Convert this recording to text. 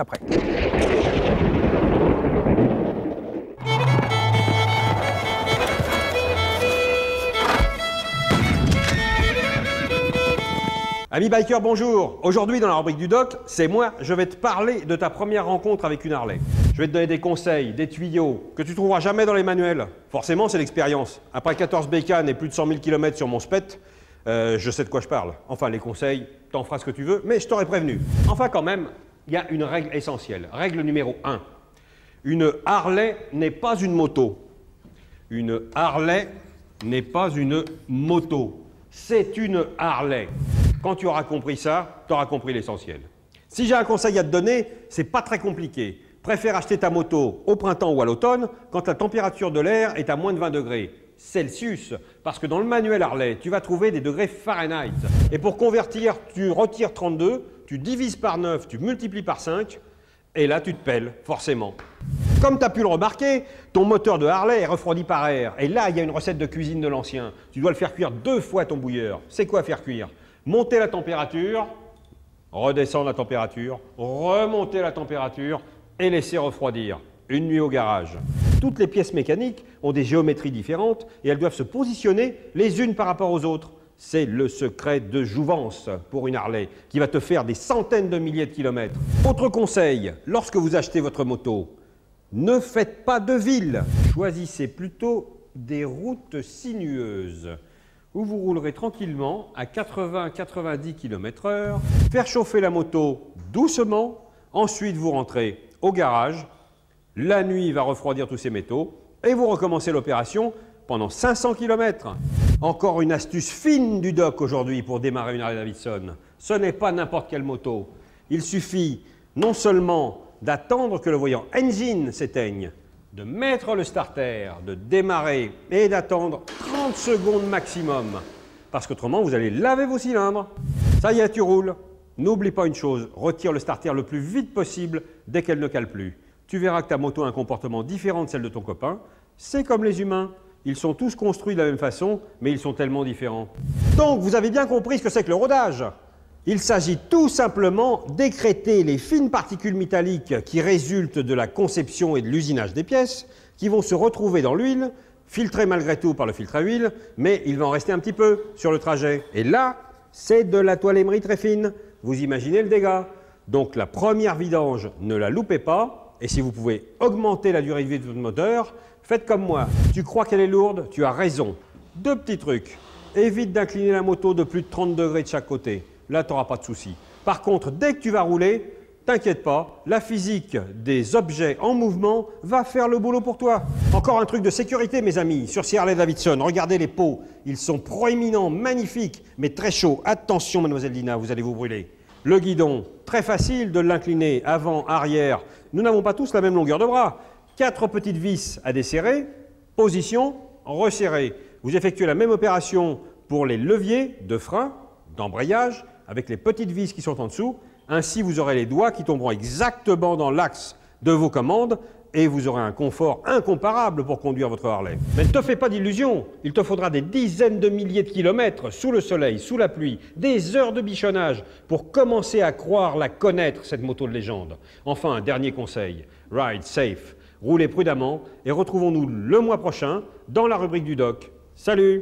après. Amis bikers, bonjour. Aujourd'hui, dans la rubrique du doc, c'est moi, je vais te parler de ta première rencontre avec une Harley. Je vais te donner des conseils, des tuyaux que tu trouveras jamais dans les manuels. Forcément, c'est l'expérience. Après 14 bécanes et plus de 100 000 km sur mon spet, je sais de quoi je parle. Enfin, les conseils, t'en feras ce que tu veux, mais je t'aurais prévenu. Enfin, quand même, il y a une règle essentielle. Règle numéro 1. Une Harley n'est pas une moto. Une Harley n'est pas une moto. C'est une Harley. Quand tu auras compris ça, tu auras compris l'essentiel. Si j'ai un conseil à te donner, c'est pas très compliqué. Préfère acheter ta moto au printemps ou à l'automne quand la température de l'air est à moins de 20 degrés Celsius. Parce que dans le manuel Harley, tu vas trouver des degrés Fahrenheit. Et pour convertir, tu retires 32, tu divises par 9, tu multiplies par 5, et là tu te pèles, forcément. Comme tu as pu le remarquer, ton moteur de Harley est refroidi par air. Et là, il y a une recette de cuisine de l'ancien. Tu dois le faire cuire 2 fois ton bouilleur. C'est quoi faire cuire? Monter la température, redescendre la température, remonter la température et laisser refroidir. Une nuit au garage. Toutes les pièces mécaniques ont des géométries différentes et elles doivent se positionner les unes par rapport aux autres. C'est le secret de jouvence pour une Harley qui va te faire des centaines de milliers de kilomètres. Autre conseil, lorsque vous achetez votre moto, ne faites pas de ville. Choisissez plutôt des routes sinueuses où vous roulerez tranquillement à 80-90 km/h, faire chauffer la moto doucement, ensuite vous rentrez au garage, la nuit va refroidir tous ces métaux et vous recommencez l'opération pendant 500 km. Encore une astuce fine du doc aujourd'hui pour démarrer une Harley Davidson. Ce n'est pas n'importe quelle moto. Il suffit non seulement d'attendre que le voyant engine s'éteigne, de mettre le starter, de démarrer et d'attendre 30 secondes maximum. Parce qu'autrement, vous allez laver vos cylindres. Ça y est, tu roules. N'oublie pas une chose, retire le starter le plus vite possible dès qu'elle ne cale plus. Tu verras que ta moto a un comportement différent de celle de ton copain. C'est comme les humains. Ils sont tous construits de la même façon, mais ils sont tellement différents. Donc, vous avez bien compris ce que c'est que le rodage. Il s'agit tout simplement d'écrêter les fines particules métalliques qui résultent de la conception et de l'usinage des pièces, qui vont se retrouver dans l'huile, filtrées malgré tout par le filtre à huile, mais il va en rester un petit peu sur le trajet. Et là, c'est de la toile émerie très fine. Vous imaginez le dégât. Donc la première vidange, ne la loupez pas. Et si vous pouvez augmenter la durée de vie de votre moteur, faites comme moi. Tu crois qu'elle est lourde? Tu as raison. 2 petits trucs. Évite d'incliner la moto de plus de 30 degrés de chaque côté. Là, tu n'auras pas de souci. Par contre, dès que tu vas rouler, t'inquiète pas, la physique des objets en mouvement va faire le boulot pour toi. Encore un truc de sécurité, mes amis, sur ces Harley Davidson. Regardez les pots, ils sont proéminents, magnifiques, mais très chauds. Attention, mademoiselle Dina, vous allez vous brûler. Le guidon, très facile de l'incliner avant, arrière. Nous n'avons pas tous la même longueur de bras. 4 petites vis à desserrer, position, resserrer. Vous effectuez la même opération pour les leviers de frein, d'embrayage, avec les petites vis qui sont en dessous. Ainsi, vous aurez les doigts qui tomberont exactement dans l'axe de vos commandes et vous aurez un confort incomparable pour conduire votre Harley. Mais ne te fais pas d'illusions, il te faudra des dizaines de milliers de kilomètres sous le soleil, sous la pluie, des heures de bichonnage pour commencer à croire la connaître, cette moto de légende. Enfin, un dernier conseil, ride safe, roulez prudemment et retrouvons-nous le mois prochain dans la rubrique du doc. Salut!